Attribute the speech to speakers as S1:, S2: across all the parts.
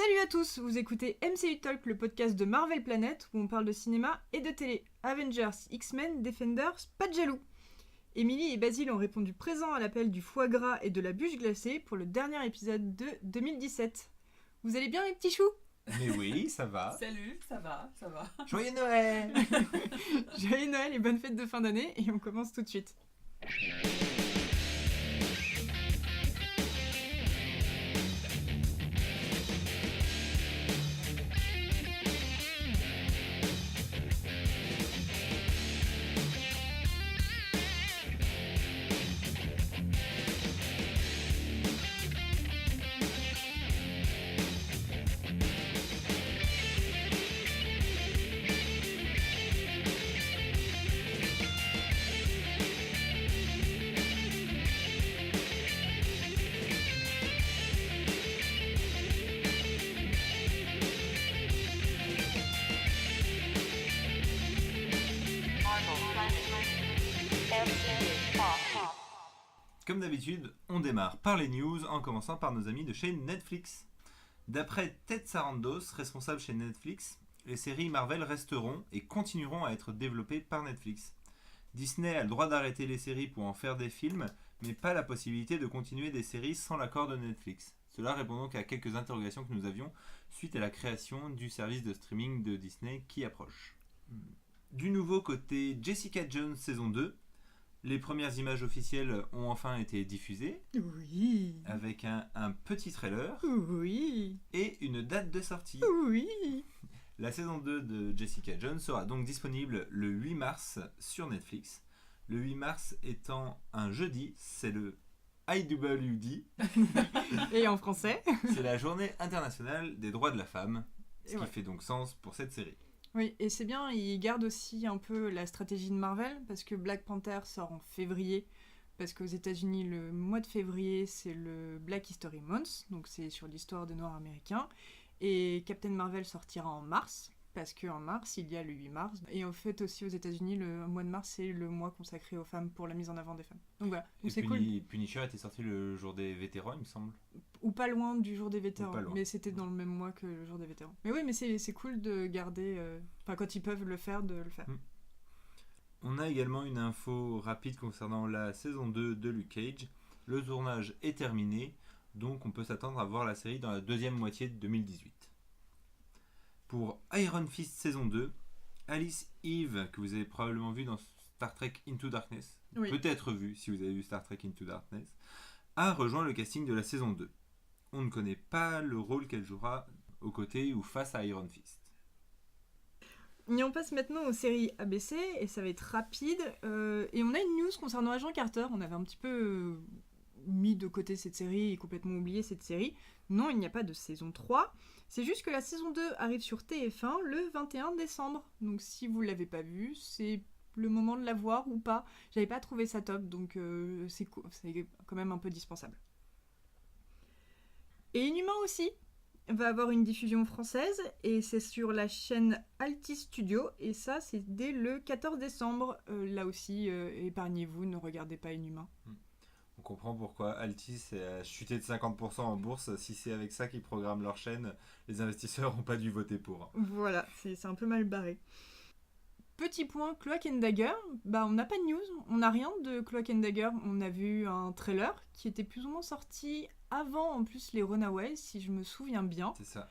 S1: Salut à tous, vous écoutez MCU Talk, le podcast de Marvel Planet où on parle de cinéma et de télé. Avengers, X-Men, Defenders, pas de jaloux. Émilie et Basile ont répondu présent à l'appel du foie gras et de la bûche glacée pour le dernier épisode de 2017. Vous allez bien les petits choux ?
S2: Mais oui, ça va.
S3: Salut, ça va.
S2: Joyeux Noël.
S1: Joyeux Noël et bonne fête de fin d'année et on commence tout de suite.
S2: Comme d'habitude, on démarre par les news en commençant par nos amis de chez Netflix. D'après Ted Sarandos, responsable chez Netflix, les séries Marvel resteront et continueront à être développées par Netflix. Disney a le droit d'arrêter les séries pour en faire des films, mais pas la possibilité de continuer des séries sans l'accord de Netflix. Cela répond donc à quelques interrogations que nous avions suite à la création du service de streaming de Disney qui approche. Du nouveau côté Jessica Jones saison 2, les premières images officielles ont enfin été diffusées,
S1: Oui,
S2: avec un petit trailer
S1: oui,
S2: et une date de sortie.
S1: oui.
S2: La saison 2 de Jessica Jones sera donc disponible le 8 mars sur Netflix. Le 8 mars étant un jeudi, c'est le IWD,
S1: Et en français ?
S2: c'est la journée internationale des droits de la femme, ce
S1: Et
S2: qui
S1: ouais.
S2: fait donc sens pour cette série.
S1: Oui, et c'est bien, ils gardent aussi un peu la stratégie de Marvel, parce que Black Panther sort en février, parce qu'aux États-Unis le mois de février, c'est le Black History Month, donc c'est sur l'histoire des Noirs américains, et Captain Marvel sortira en mars, parce qu'en mars, il y a le 8 mars, et en fait aussi aux États-Unis, le mois de mars, c'est le mois consacré aux femmes, pour la mise en avant des femmes. Donc voilà, donc
S2: Et
S1: c'est cool.
S2: Punisher était sorti le jour des vétérans, il me semble.
S1: Ou pas loin du jour des vétérans,
S2: Ou pas loin.
S1: mais c'était dans le même mois que le jour des vétérans. Mais oui, mais c'est cool de garder, enfin quand ils peuvent le faire, de le faire.
S2: On a également une info rapide concernant la saison 2 de Luke Cage. Le tournage est terminé, donc on peut s'attendre à voir la série dans la deuxième moitié de 2018. Pour Iron Fist saison 2, Alice Eve, que vous avez probablement vu dans Star Trek Into Darkness,
S1: Oui.
S2: peut-être vu si vous avez vu Star Trek Into Darkness, a rejoint le casting de la saison 2. On ne connaît pas le rôle qu'elle jouera aux côtés ou face à Iron Fist.
S1: Et on passe maintenant aux séries ABC, et ça va être rapide. Et on a une news concernant Agent Carter. On avait un petit peu mis de côté cette série et complètement oublié cette série. Non, il n'y a pas de saison 3. C'est juste que la saison 2 arrive sur TF1 le 21 décembre. Donc si vous ne l'avez pas vue, c'est le moment de la voir ou pas. J'avais pas trouvé ça top, donc c'est quand même un peu dispensable. Et Inhumain aussi va avoir une diffusion française et c'est sur la chaîne Altis Studio et ça c'est dès le 14 décembre. Là aussi, épargnez-vous, ne regardez pas Inhumain.
S2: On comprend pourquoi Altis a chuté de 50% en bourse. Si c'est avec ça qu'ils programment leur chaîne, les investisseurs n'ont pas dû voter pour.
S1: Voilà, c'est un peu mal barré. Petit point, Cloak and Dagger, on n'a pas de news, on n'a rien de Cloak and Dagger. On a vu un trailer qui était plus ou moins sorti avant en plus les Runaways, si je me souviens bien.
S2: C'est ça.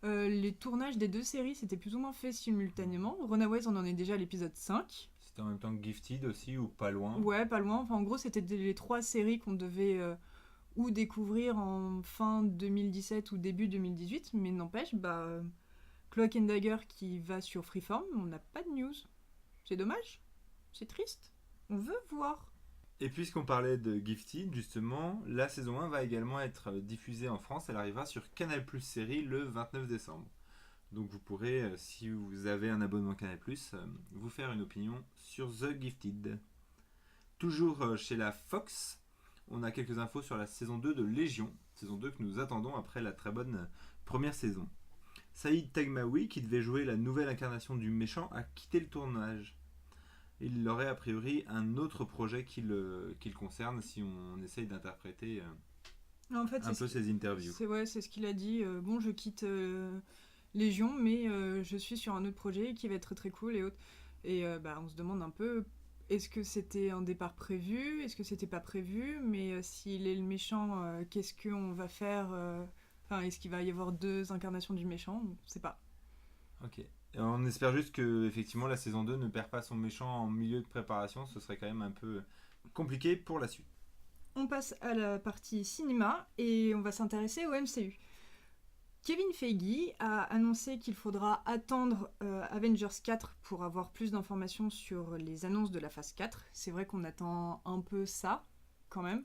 S1: Les tournages des deux séries s'étaient plus ou moins faits simultanément. Runaways, on en est déjà à l'épisode 5.
S2: C'était en même temps que Gifted aussi, ou pas loin.
S1: Ouais, pas loin. Enfin, en gros, c'était les 3 séries qu'on devait ou découvrir en fin 2017 ou début 2018. Mais n'empêche, Cloak and Dagger qui va sur Freeform, on n'a pas de news. C'est dommage. C'est triste. On veut voir.
S2: Et puisqu'on parlait de Gifted, justement, la saison 1 va également être diffusée en France. Elle arrivera sur Canal+ série le 29 décembre. Donc vous pourrez, si vous avez un abonnement Canal+, vous faire une opinion sur The Gifted. Toujours chez la Fox, on a quelques infos sur la saison 2 de Légion. Saison 2 que nous attendons après la très bonne première saison. Saïd Taghmaoui, qui devait jouer la nouvelle incarnation du méchant, a quitté le tournage. Il aurait a priori un autre projet qui le concerne si on essaye d'interpréter
S1: En fait,
S2: un peu ses interviews.
S1: C'est ce qu'il a dit. Bon, je quitte Légion, mais je suis sur un autre projet qui va être très très cool et autres. Et on se demande un peu, est-ce que c'était un départ prévu? Est-ce que c'était pas prévu? Mais s'il est le méchant, qu'est-ce qu'on va faire? Enfin, est-ce qu'il va y avoir 2 incarnations du méchant? On sait pas.
S2: Ok. Et on espère juste que effectivement la saison 2 ne perd pas son méchant en milieu de préparation, ce serait quand même un peu compliqué pour la suite.
S1: On passe à la partie cinéma et on va s'intéresser au MCU. Kevin Feige a annoncé qu'il faudra attendre Avengers 4 pour avoir plus d'informations sur les annonces de la phase 4. C'est vrai qu'on attend un peu ça, quand même.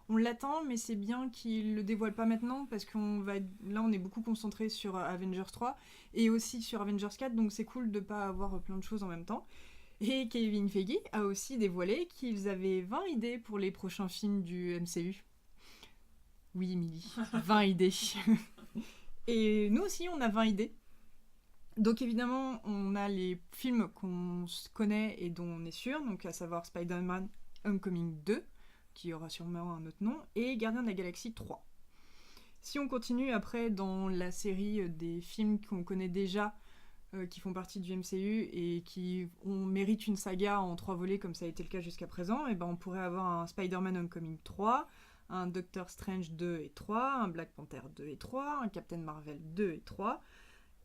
S1: On l'attend, mais c'est bien qu'il le dévoile pas maintenant, parce là on est beaucoup concentré sur Avengers 3 et aussi sur Avengers 4, donc c'est cool de pas avoir plein de choses en même temps. Et Kevin Feige a aussi dévoilé qu'ils avaient 20 idées pour les prochains films du MCU. Oui, Emily, 20 idées. Et nous aussi, on a 20 idées. Donc évidemment, on a les films qu'on connaît et dont on est sûr, donc à savoir Spider-Man Homecoming 2, qui aura sûrement un autre nom, et Gardiens de la Galaxie 3. Si on continue après dans la série des films qu'on connaît déjà, qui font partie du MCU et qui méritent une saga en 3 volets comme ça a été le cas jusqu'à présent, et on pourrait avoir un Spider-Man Homecoming 3, un Doctor Strange 2 et 3, un Black Panther 2 et 3, un Captain Marvel 2 et 3,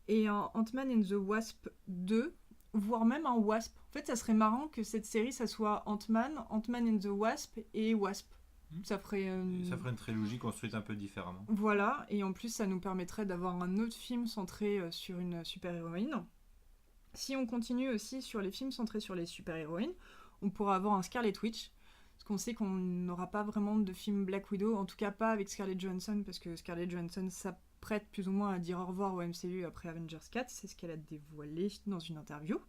S1: et un Ant-Man and the Wasp 2, voire même un Wasp. En fait, ça serait marrant que cette série, ça soit Ant-Man, Ant-Man and the Wasp et Wasp. Ça ferait
S2: une trilogie construite un peu différemment.
S1: Voilà, et en plus, ça nous permettrait d'avoir un autre film centré sur une super-héroïne. Si on continue aussi sur les films centrés sur les super-héroïnes, on pourra avoir un Scarlet Witch, parce qu'on sait qu'on n'aura pas vraiment de film Black Widow, en tout cas pas avec Scarlett Johansson, parce que Scarlett Johansson s'apprête plus ou moins à dire au revoir au MCU après Avengers 4, c'est ce qu'elle a dévoilé dans une interview.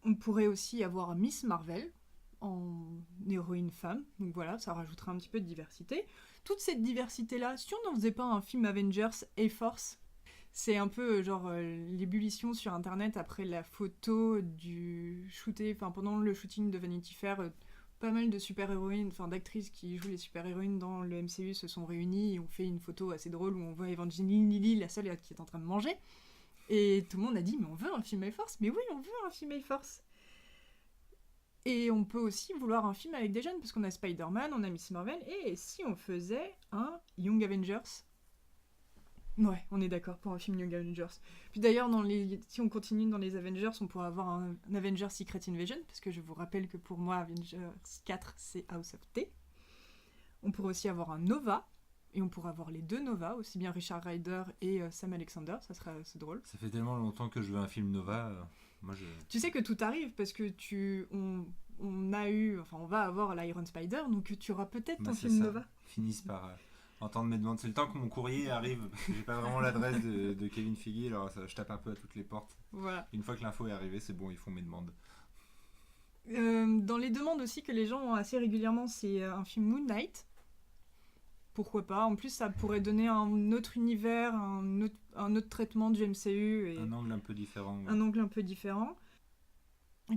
S1: On pourrait aussi avoir Miss Marvel, en héroïne femme, donc voilà, ça rajoutera un petit peu de diversité. Toute cette diversité-là, si on n'en faisait pas un film Avengers A-Force, c'est un peu genre l'ébullition sur internet après la photo du shooté, enfin pendant le shooting de Vanity Fair, pas mal de super-héroïnes, enfin d'actrices qui jouent les super-héroïnes dans le MCU se sont réunies et ont fait une photo assez drôle où on voit Evangeline Lilly, la seule qui est en train de manger. Et tout le monde a dit, mais on veut un film A-Force. Mais oui, on veut un film A-Force. Et on peut aussi vouloir un film avec des jeunes, parce qu'on a Spider-Man, on a Miss Marvel, et si on faisait un Young Avengers? Ouais, on est d'accord pour un film Young Avengers. Puis d'ailleurs, si on continue dans les Avengers, on pourrait avoir un Avengers Secret Invasion, parce que je vous rappelle que pour moi, Avengers 4, c'est House of T. On pourrait aussi avoir un Nova, et on pourrait avoir les 2 Nova, aussi bien Richard Rider et Sam Alexander, ça serait assez drôle.
S2: Ça fait tellement longtemps que je veux un film Nova.
S1: Tu sais que tout arrive, parce que on va avoir l'Iron Spider, donc tu auras peut-être ton film Nova.
S2: Finissent par entendre mes demandes. C'est le temps que mon courrier arrive, parce que j'ai pas vraiment l'adresse de Kevin Feige, alors je tape un peu à toutes les portes.
S1: Voilà.
S2: Une fois que l'info est arrivée, c'est bon, ils font mes demandes.
S1: Dans les demandes aussi que les gens ont assez régulièrement, c'est un film Moon Knight. Pourquoi pas? En plus, ça pourrait donner un autre univers, un autre traitement du MCU.
S2: Un angle un peu différent. Ouais.
S1: Un angle un peu différent.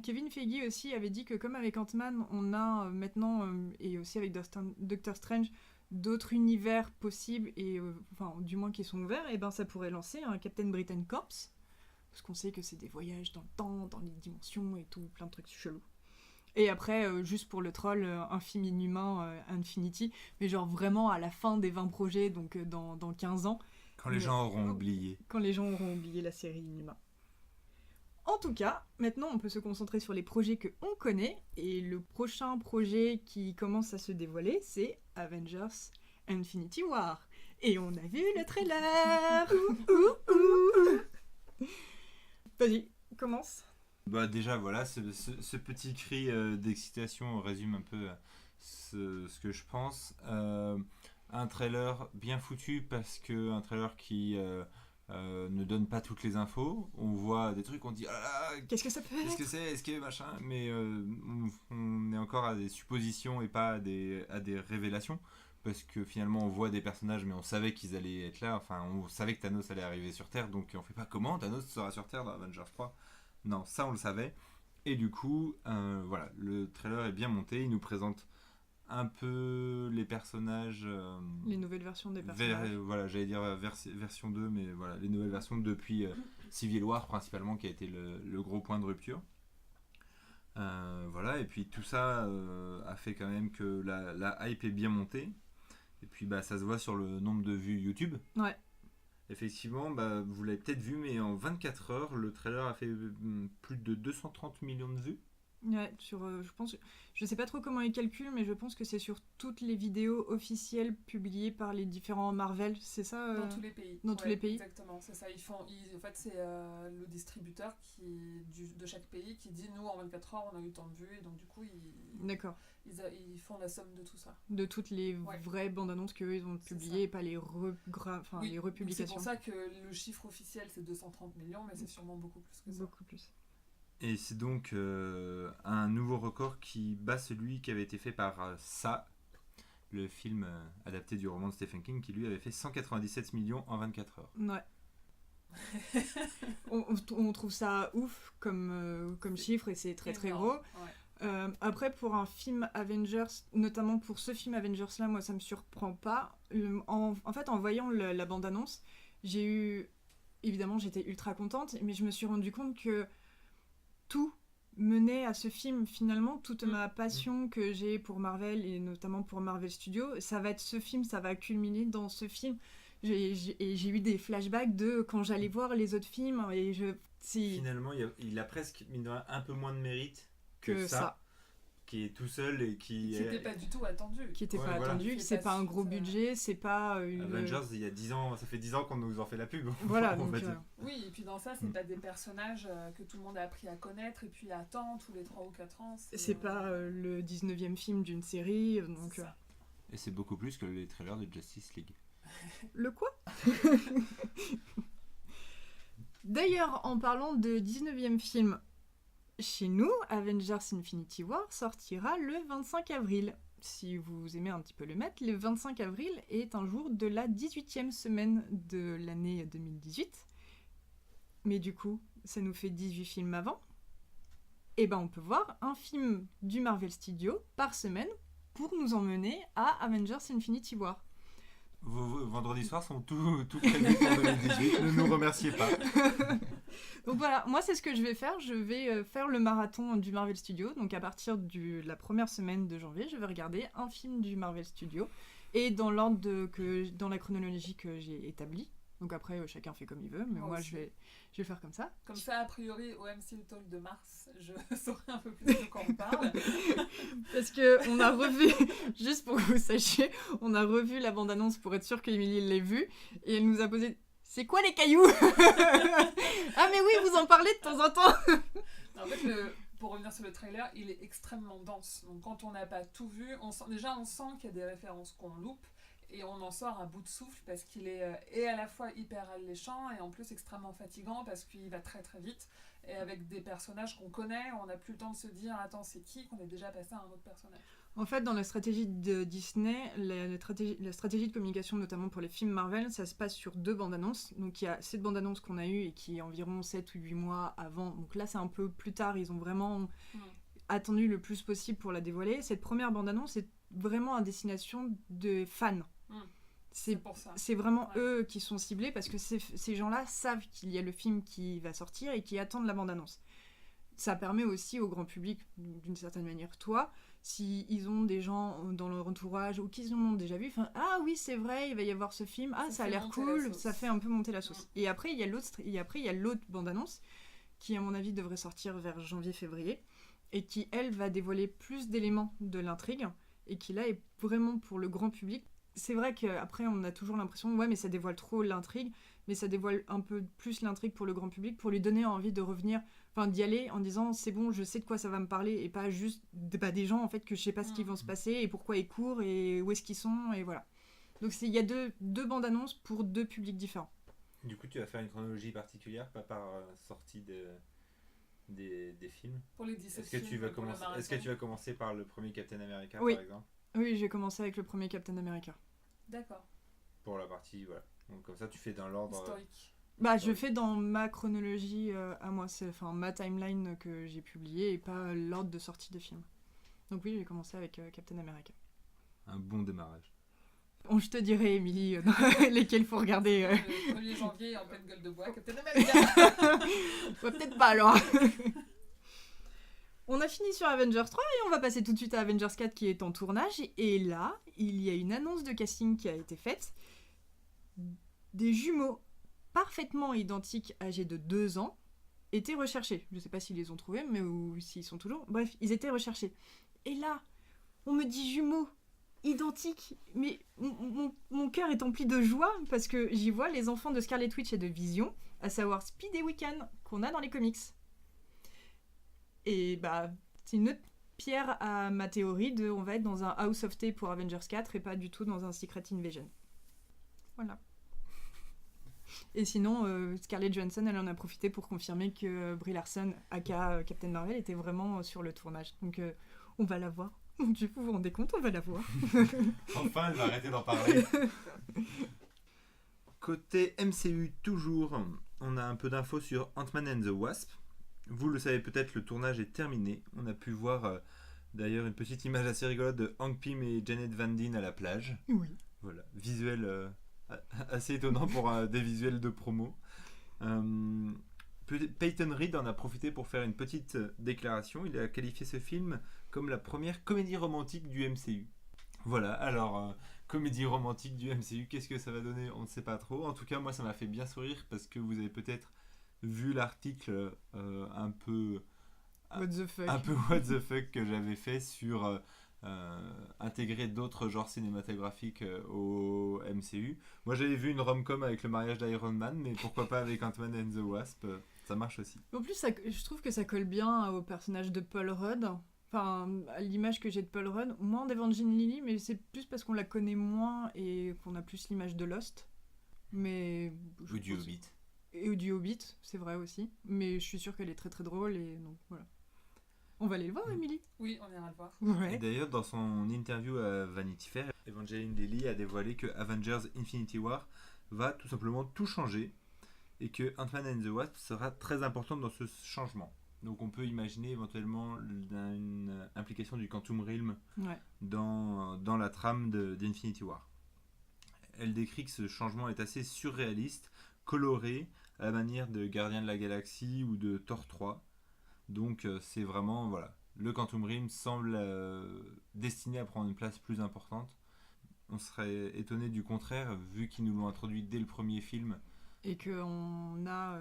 S1: Kevin Feige aussi avait dit que comme avec Ant-Man, on a maintenant, et aussi avec Doctor Strange, d'autres univers possibles, et enfin du moins qui sont ouverts, et ça pourrait lancer un Captain Britain Corps, parce qu'on sait que c'est des voyages dans le temps, dans les dimensions et tout, plein de trucs chelous. Et après, juste pour le troll, un film inhumain, Infinity, mais genre vraiment à la fin des 20 projets, donc dans 15 ans.
S2: Quand les gens auront oublié.
S1: Quand les gens auront oublié la série Inhumain. En tout cas, maintenant on peut se concentrer sur les projets que on connaît, et le prochain projet qui commence à se dévoiler, c'est Avengers Infinity War. Et on a vu le trailer. Vas-y, commence.
S2: Déjà, voilà, ce petit cri d'excitation résume un peu ce que je pense. Un trailer bien foutu, parce que un trailer qui ne donne pas toutes les infos. On voit des trucs, on dit
S1: qu'est-ce que ça peut être?
S2: Qu'est-ce que c'est? Est-ce que machin? Mais on est encore à des suppositions et pas à des révélations, parce que finalement on voit des personnages, mais on savait qu'ils allaient être là. Enfin, on savait que Thanos allait arriver sur Terre, donc on fait pas comment Thanos sera sur Terre dans Avengers 3. Non, ça on le savait. Et du coup, voilà, le trailer est bien monté. Il nous présente un peu les personnages.
S1: Les nouvelles versions des personnages.
S2: Voilà, j'allais dire version 2, mais voilà, les nouvelles versions depuis Civil War principalement, qui a été le gros point de rupture. Voilà, et puis tout ça a fait quand même que la hype est bien montée. Et puis ça se voit sur le nombre de vues YouTube.
S1: Ouais.
S2: Effectivement, vous l'avez peut-être vu, mais en 24 heures, le trailer a fait plus de 230 millions de vues.
S1: Ouais, je sais pas trop comment ils calculent, mais je pense que c'est sur toutes les vidéos officielles publiées par les différents Marvel, c'est ça
S3: Dans tous les pays.
S1: Dans tous les pays.
S3: Exactement, c'est ça. En fait, c'est le distributeur de chaque pays qui dit nous en 24 heures on a eu tant de vues, et donc du coup
S1: D'accord.
S3: Ils font la somme de tout ça.
S1: De toutes les vraies bandes annonces qu'eux ils ont publiées, et pas les, les republications.
S3: C'est pour ça que le chiffre officiel c'est 230 millions, mais c'est sûrement beaucoup plus que ça.
S1: Beaucoup plus.
S2: Et c'est donc un nouveau record qui bat celui qui avait été fait par Ça, le film adapté du roman de Stephen King, qui lui avait fait 197 millions en 24 heures.
S1: Ouais. on trouve ça ouf comme chiffre, et c'est très très gros. Ouais. Après, pour un film Avengers, notamment pour ce film Avengers là, moi ça me surprend pas. En fait, en voyant la bande-annonce, évidemment j'étais ultra contente, mais je me suis rendu compte que tout menait à ce film finalement, toute ma passion que j'ai pour Marvel et notamment pour Marvel Studios, ça va être ce film, ça va culminer dans ce film. J'ai eu des flashbacks de quand j'allais voir les autres films et
S2: finalement il a presque un peu moins de mérite que ça. Qui est tout seul et qui
S3: n'était pas du tout attendu.
S1: Qui n'était pas attendu, c'est pas un gros budget, c'est pas
S2: Avengers, il y a 10 ans, ça fait 10 ans qu'on nous en fait la pub.
S1: Voilà, donc,
S3: oui, et puis dans ça, c'est pas des personnages que tout le monde a appris à connaître et puis attend tous les 3 ou 4 ans.
S1: C'est pas le 19e film d'une série, donc...
S2: Et c'est beaucoup plus que les trailers de Justice League.
S1: Le quoi? D'ailleurs, en parlant de 19e film, chez nous, Avengers Infinity War sortira le 25 avril. Si vous aimez un petit peu le mettre, le 25 avril est un jour de la 18e semaine de l'année 2018. Mais du coup, ça nous fait 18 films avant. Et on peut voir un film du Marvel Studios par semaine pour nous emmener à Avengers Infinity War.
S2: Vos vendredis soirs sont tout prévus pour 2018, ne nous remerciez pas.
S1: Donc voilà, moi c'est ce que je vais faire, je vais faire le marathon du Marvel Studios, donc à partir de la première semaine de janvier, je vais regarder un film du Marvel Studios, et dans l'ordre dans la chronologie que j'ai établie. Donc après, chacun fait comme il veut, mais moi je vais faire comme ça.
S3: Comme ça, a priori, au MCU Talk de mars, je saurai un peu plus de quoi on parle.
S1: Parce qu'on a revu, juste pour que vous sachiez, on a revu la bande-annonce pour être sûr qu'Emilie l'ait vue, et elle nous a posé « C'est quoi les cailloux ?» Ah mais oui, vous en parlez de temps en temps.
S3: En fait, pour revenir sur le trailer, il est extrêmement dense. Donc quand on n'a pas tout vu, on sent qu'il y a des références qu'on loupe, et on en sort à bout de souffle parce qu'il est et à la fois hyper alléchant et en plus extrêmement fatigant parce qu'il va très très vite et avec des personnages qu'on connaît, on n'a plus le temps de se dire attends c'est qui qu'on est déjà passé à un autre personnage.
S1: En fait, dans la stratégie de Disney, la stratégie de communication notamment pour les films Marvel, ça se passe sur 2 bandes annonces. Donc il y a cette bande annonce qu'on a eue et qui est environ 7 ou 8 mois avant. Donc là c'est un peu plus tard, ils ont vraiment attendu le plus possible pour la dévoiler. Cette première bande annonce est vraiment à destination de fans. C'est vraiment eux qui sont ciblés parce que ces gens-là savent qu'il y a le film qui va sortir et qui attendent la bande-annonce. Ça permet aussi au grand public, d'une certaine manière, toi, s'ils ont des gens dans leur entourage ou qu'ils en ont déjà vu, ah oui c'est vrai, il va y avoir ce film, ça a l'air cool, ça fait un peu monter la sauce. Et après il y a l'autre bande-annonce qui à mon avis devrait sortir vers janvier-février et qui elle va dévoiler plus d'éléments de l'intrigue et qui là est vraiment pour le grand public. C'est vrai qu'après on a toujours l'impression mais ça dévoile trop l'intrigue, mais ça dévoile un peu plus l'intrigue pour le grand public pour lui donner envie de revenir, d'y aller en disant c'est bon, je sais de quoi ça va me parler et pas juste des gens en fait que je sais pas ce qui vont se passer et pourquoi ils courent et où est-ce qu'ils sont et voilà. Donc il y a deux bandes annonces pour 2 publics différents.
S2: Du coup tu vas faire une chronologie particulière, pas par sortie des films.
S3: Pour les 17
S2: est-ce que tu vas commencer par le premier Captain America
S1: par
S2: exemple?
S1: Oui, j'ai commencé avec le premier Captain America.
S3: D'accord.
S2: Pour la partie, voilà. Donc comme ça, tu fais dans l'ordre...
S3: historique.
S1: Je fais dans ma chronologie à moi, c'est ma timeline que j'ai publiée et pas l'ordre de sortie des films. Donc oui, j'ai commencé avec Captain America.
S2: un bon démarrage.
S1: Bon, je te dirai, Émilie, lesquels faut regarder.
S3: Le 1er janvier, en pleine gueule de bois, Captain America.
S1: Ouais, peut-être pas alors. On a fini sur Avengers 3 et on va passer tout de suite à Avengers 4 qui est en tournage. Et là, il y a une annonce de casting qui a été faite. Des jumeaux parfaitement identiques, âgés de 2 ans, étaient recherchés. Je sais pas s'ils les ont trouvés, mais ou s'ils sont toujours. Bref, ils étaient recherchés. Et là, on me dit jumeaux identiques. Mais mon cœur est empli de joie parce que j'y vois les enfants de Scarlet Witch et de Vision, à savoir Speed et Wiccan, qu'on a dans les comics. Et bah, c'est une autre pierre à ma théorie de on va être dans un House of T pour Avengers 4 et pas du tout dans un Secret Invasion. Voilà. Et sinon, Scarlett Johansson, elle en a profité pour confirmer que Brie Larson, aka Captain Marvel, était vraiment sur le tournage. Donc on va la voir. Mon Dieu, vous vous rendez compte, on va la voir.
S2: Enfin, elle va arrêter d'en parler. Côté MCU toujours, on a un peu d'infos sur Ant-Man and the Wasp. Vous le savez peut-être, le tournage est terminé. On a pu voir d'ailleurs une petite image assez rigolote de Hank Pym et Janet Van Dyne à la plage.
S1: Oui.
S2: Voilà, visuel assez étonnant pour des visuels de promo. Peyton Reed en a profité pour faire une petite déclaration. Il a qualifié ce film comme la première comédie romantique du MCU. Voilà, alors comédie romantique du MCU, qu'est-ce que ça va donner? On ne sait pas trop. En tout cas, moi ça m'a fait bien sourire parce que vous avez peut-être vu l'article un peu
S1: What the fuck.
S2: un peu what the fuck que j'avais fait sur intégrer d'autres genres cinématographiques au MCU. Moi j'avais vu une rom-com avec le mariage d'Iron Man, mais pourquoi pas avec Ant-Man and the Wasp, ça marche aussi.
S1: En plus, je trouve que ça colle bien au personnage de Paul Rudd. Enfin, à l'image que j'ai de Paul Rudd, moins d'Evangeline Lilly, mais c'est plus parce qu'on la connaît moins et qu'on a plus l'image de Lost. Mais
S2: Ou du Hobbit.
S1: Et du Hobbit, c'est vrai aussi. Mais je suis sûre qu'elle est très très drôle et donc voilà. On va aller le voir, Émilie.
S3: Oui, on ira le voir.
S1: Ouais.
S2: Et d'ailleurs, dans son interview à Vanity Fair, Evangeline Lilly a dévoilé que Avengers Infinity War va tout simplement tout changer et que Ant-Man and the Wasp sera très importante dans ce changement. Donc on peut imaginer éventuellement une implication du Quantum Realm dans la trame d'Infinity War. Elle décrit que ce changement est assez surréaliste, coloré, à la manière de Gardiens de la Galaxie ou de Thor 3. Donc c'est vraiment, voilà, le Quantum Realm semble destiné à prendre une place plus importante. On serait étonné du contraire, vu qu'ils nous l'ont introduit dès le premier film.
S1: Et qu'on a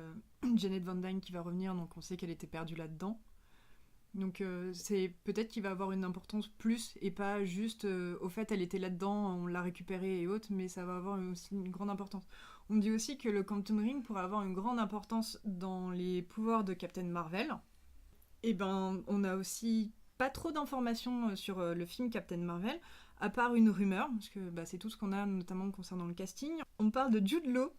S1: Janet Van Dyne qui va revenir, donc on sait qu'elle était perdue là-dedans. Donc c'est peut-être qu'il va avoir une importance plus, et pas juste au fait elle était là-dedans, on l'a récupérée et autres, mais ça va avoir aussi une grande importance. On dit aussi que le Quantum Ring pourrait avoir une grande importance dans les pouvoirs de Captain Marvel. Et ben on a aussi pas trop d'informations sur le film Captain Marvel, à part une rumeur, parce que c'est tout ce qu'on a notamment concernant le casting. On parle de Jude Law,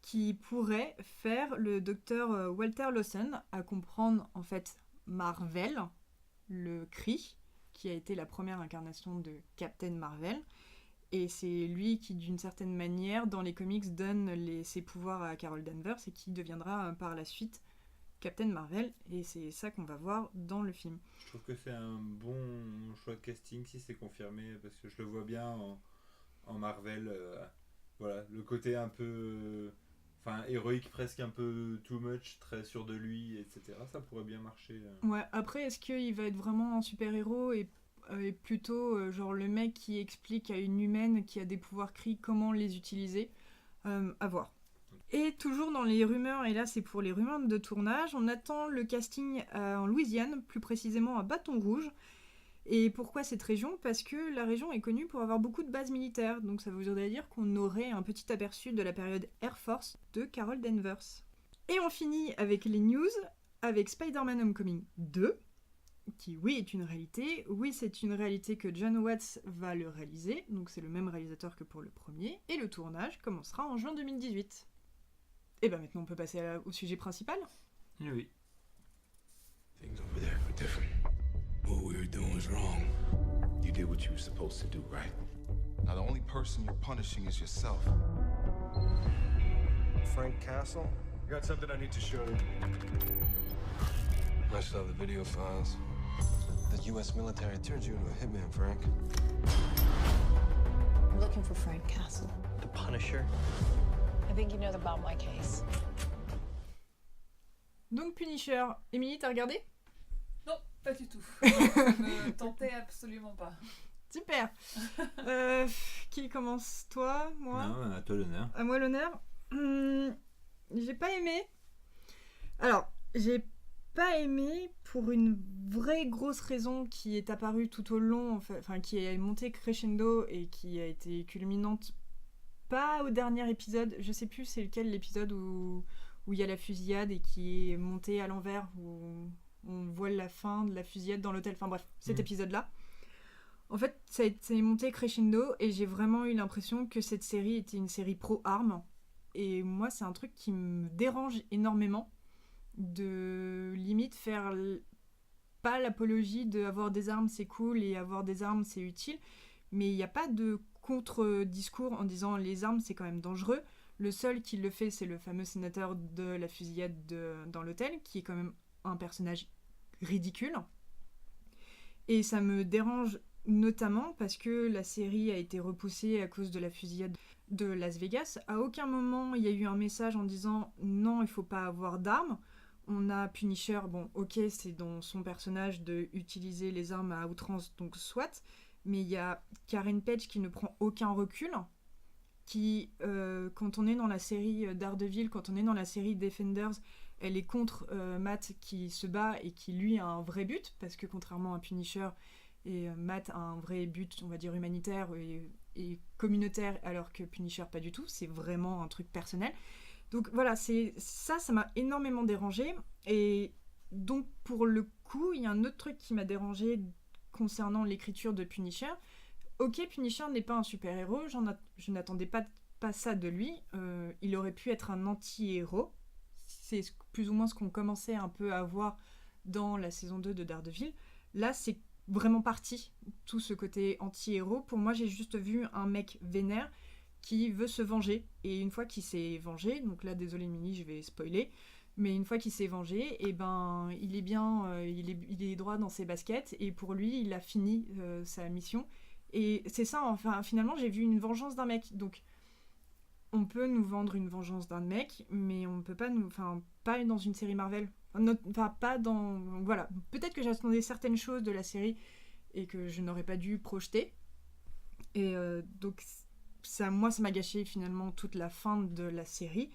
S1: qui pourrait faire le docteur Walter Lawson, à comprendre en fait Marvel, le Kree, qui a été la première incarnation de Captain Marvel. Et c'est lui qui, d'une certaine manière, dans les comics, donne ses pouvoirs à Carol Danvers et qui deviendra par la suite Captain Marvel. Et c'est ça qu'on va voir dans le film.
S2: Je trouve que c'est un bon choix de casting si c'est confirmé, parce que je le vois bien en Marvel. Voilà, le côté un peu... héroïque, presque un peu too much, très sûr de lui, etc. Ça pourrait bien marcher.
S1: Ouais, après, est-ce qu'il va être vraiment un super-héros et plutôt genre le mec qui explique à une humaine qui a des pouvoirs Kree comment les utiliser, à voir. Et toujours dans les rumeurs, et là c'est pour les rumeurs de tournage, on attend le casting en Louisiane, plus précisément à Bâton Rouge. Et pourquoi cette région? Parce que la région est connue pour avoir beaucoup de bases militaires, donc ça voudrait dire qu'on aurait un petit aperçu de la période Air Force de Carol Danvers. Et on finit avec les news, avec Spider-Man Homecoming 2, qui oui est une réalité, oui c'est une réalité que John Watts va le réaliser, donc c'est le même réalisateur que pour le premier, et le tournage commencera en juin 2018. Et ben maintenant on peut passer au sujet principal.
S2: Oui.
S4: Things over there were different. What we were doing was wrong. You did what you were supposed to do, right?
S5: Now the only person you're punishing is yourself.
S6: Frank Castle? I got something I need to show you.
S4: I still have the video files.
S6: The U.S. military turned you into a hitman, Frank.
S7: looking for Frank Castle.
S8: The Punisher?
S7: I think you know about my case.
S1: Donc Punisher, Émilie, t'as regardé?
S3: Non, pas du tout. Ça me tentait absolument pas.
S1: Super. Qui commence? Toi? Moi?
S2: Non, à toi l'honneur.
S1: À moi l'honneur. J'ai pas aimé. Alors, j'ai pas aimé pour une vraie grosse raison qui est apparue tout au long, enfin qui est montée crescendo et qui a été culminante pas au dernier épisode. Je sais plus c'est lequel l'épisode où il y a la fusillade et qui est monté à l'envers, où on voit la fin de la fusillade dans l'hôtel. Enfin bref, cet épisode-là. En fait, ça a été monté crescendo et j'ai vraiment eu l'impression que cette série était une série pro-armes. Et moi, c'est un truc qui me dérange énormément, de limite faire pas l'apologie de avoir des armes c'est cool et avoir des armes c'est utile, mais il n'y a pas de contre-discours en disant les armes c'est quand même dangereux. Le seul qui le fait, c'est le fameux sénateur de la fusillade dans l'hôtel, qui est quand même un personnage ridicule. Et ça me dérange notamment parce que la série a été repoussée à cause de la fusillade de Las Vegas. À aucun moment il y a eu un message en disant non, il faut pas avoir d'armes. On a Punisher, bon ok, c'est dans son personnage de utiliser les armes à outrance, donc soit, mais il y a Karen Page qui ne prend aucun recul, qui, quand on est dans la série Daredevil, quand on est dans la série Defenders, elle est contre Matt qui se bat et qui lui a un vrai but, parce que contrairement à Punisher, et Matt a un vrai but, on va dire humanitaire et communautaire, alors que Punisher pas du tout, c'est vraiment un truc personnel. Donc voilà, ça m'a énormément dérangée. Et donc pour le coup, il y a un autre truc qui m'a dérangée concernant l'écriture de Punisher. Ok, Punisher n'est pas un super-héros, je n'attendais pas ça de lui. Il aurait pu être un anti-héros. C'est plus ou moins ce qu'on commençait un peu à voir dans la saison 2 de Daredevil. Là, c'est vraiment parti, tout ce côté anti-héros. Pour moi, j'ai juste vu un mec vénère qui veut se venger. Et une fois qu'il s'est vengé, donc là, désolé Mini, je vais spoiler, mais une fois qu'il s'est vengé, eh ben, il est bien, il est droit dans ses baskets, et pour lui, il a fini sa mission. Et c'est ça, enfin, finalement, j'ai vu une vengeance d'un mec. Donc, on peut nous vendre une vengeance d'un mec, mais on peut pas pas dans une série Marvel. Enfin, pas dans... Voilà, peut-être que j'attendais certaines choses de la série et que je n'aurais pas dû projeter. Et donc, ça m'a gâché finalement toute la fin de la série.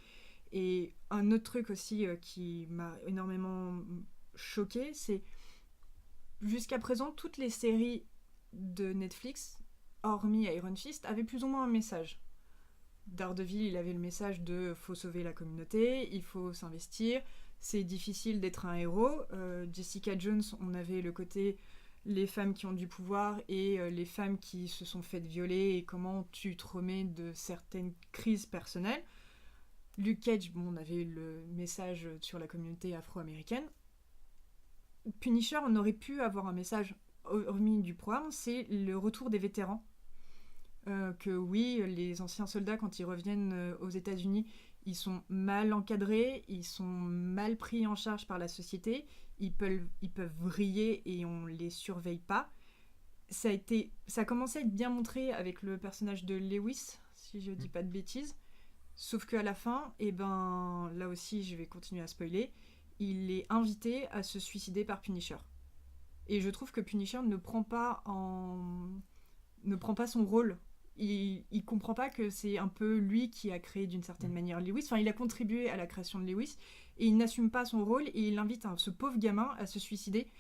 S1: Et un autre truc aussi qui m'a énormément choquée, c'est jusqu'à présent, toutes les séries de Netflix, hormis Iron Fist, avaient plus ou moins un message. Daredevil, il avait le message de « faut sauver la communauté, il faut s'investir, c'est difficile d'être un héros ». Jessica Jones, on avait le côté les femmes qui ont du pouvoir et les femmes qui se sont faites violer et comment tu te remets de certaines crises personnelles. Luke Cage, bon, on avait le message sur la communauté afro-américaine. Punisher, on aurait pu avoir un message hormis du programme, c'est le retour des vétérans. Que oui, les anciens soldats, quand ils reviennent aux États-Unis, ils sont mal encadrés, ils sont mal pris en charge par la société, ils peuvent vriller et on les surveille pas. Ça a commencé à être bien montré avec le personnage de Lewis, si je dis pas de bêtises. Sauf qu'à la fin, et ben là aussi, je vais continuer à spoiler, il est invité à se suicider par Punisher. Et je trouve que Punisher ne prend pas son rôle. Il comprend pas que c'est un peu lui qui a créé d'une certaine manière Lewis. Enfin, il a contribué à la création de Lewis et il n'assume pas son rôle et il invite ce pauvre gamin à se suicider.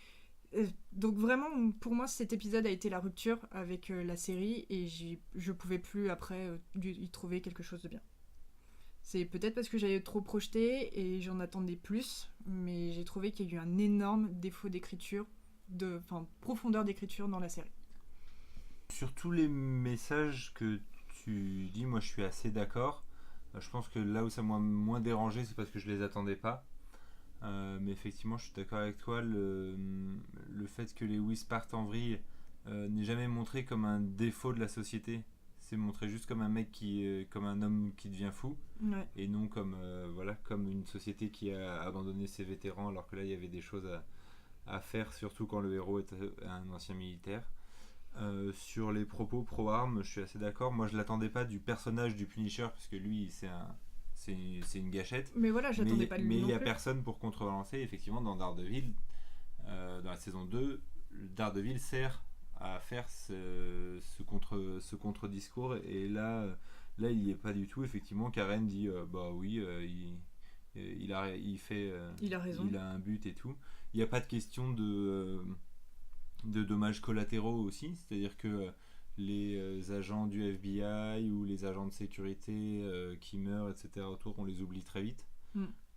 S1: Donc vraiment, pour moi, cet épisode a été la rupture avec la série et je pouvais plus après y trouver quelque chose de bien. C'est peut-être parce que j'avais trop projeté et j'en attendais plus, mais j'ai trouvé qu'il y a eu un énorme défaut d'écriture, profondeur d'écriture dans la série.
S2: Sur tous les messages que tu dis, moi je suis assez d'accord. Je pense que là où ça m'a moins dérangé, c'est parce que je les attendais pas. Mais effectivement, je suis d'accord avec toi. Le fait que Lewis parte en vrille n'est jamais montré comme un défaut de la société. C'est montré juste comme un mec comme un homme qui devient fou.
S1: Ouais.
S2: Et non comme une société qui a abandonné ses vétérans, alors que là il y avait des choses à faire, surtout quand le héros est un ancien militaire. Sur les propos pro-armes, je suis assez d'accord. Moi, je l'attendais pas du personnage du Punisher, parce que lui, c'est une gâchette.
S1: Mais voilà, j'attendais pas de lui
S2: Mais il
S1: non
S2: n'y a
S1: plus.
S2: personne pour contrebalancer. Effectivement, dans Daredevil, dans la saison 2, Daredevil sert à faire ce contre-discours. Et là, il n'y est pas du tout. Effectivement, Karen dit bah oui, il a raison. Il a un but et tout. Il n'y a pas de question de dommages collatéraux aussi, c'est-à-dire que les agents du FBI ou les agents de sécurité qui meurent, etc. autour, on les oublie très vite.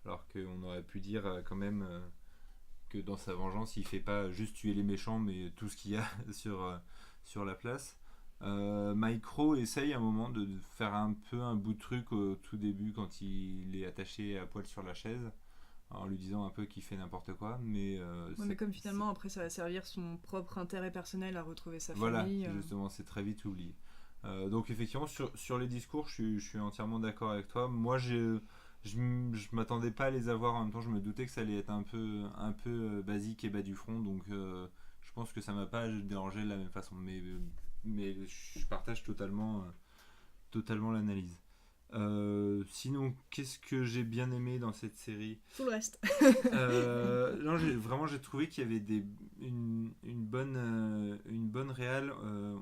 S2: Alors qu'on aurait pu dire quand même que dans sa vengeance, il fait pas juste tuer les méchants, mais tout ce qu'il y a sur la place. Micro essaye à un moment de faire un peu un bout de truc au tout début quand il est attaché à poil sur la chaise, en lui disant un peu qu'il fait n'importe quoi, mais
S1: mais comme finalement après ça va servir son propre intérêt personnel à retrouver sa
S2: voilà,
S1: famille.
S2: justement, c'est très vite oublié. Donc effectivement, sur les discours, je suis entièrement d'accord avec toi. Moi, je m'attendais pas à les avoir. En même temps, je me doutais que ça allait être un peu basique et bas du front, donc je pense que ça m'a pas dérangé de la même façon. Mais je partage totalement l'analyse. Sinon, qu'est-ce que j'ai bien aimé dans cette série?
S1: Tout le reste.
S2: Non, j'ai trouvé qu'il y avait une bonne réal.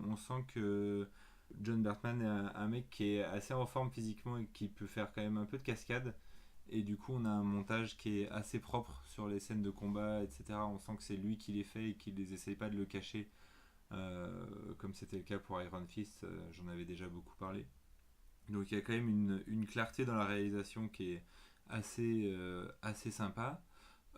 S2: On sent que John Bartman est un mec qui est assez en forme physiquement et qui peut faire quand même un peu de cascade. Et du coup, on a un montage qui est assez propre sur les scènes de combat, etc. On sent que c'est lui qui les fait et qu'il ne essaye pas de le cacher, comme c'était le cas pour Iron Fist. J'en avais déjà beaucoup parlé. Donc il y a quand même une clarté dans la réalisation qui est assez sympa.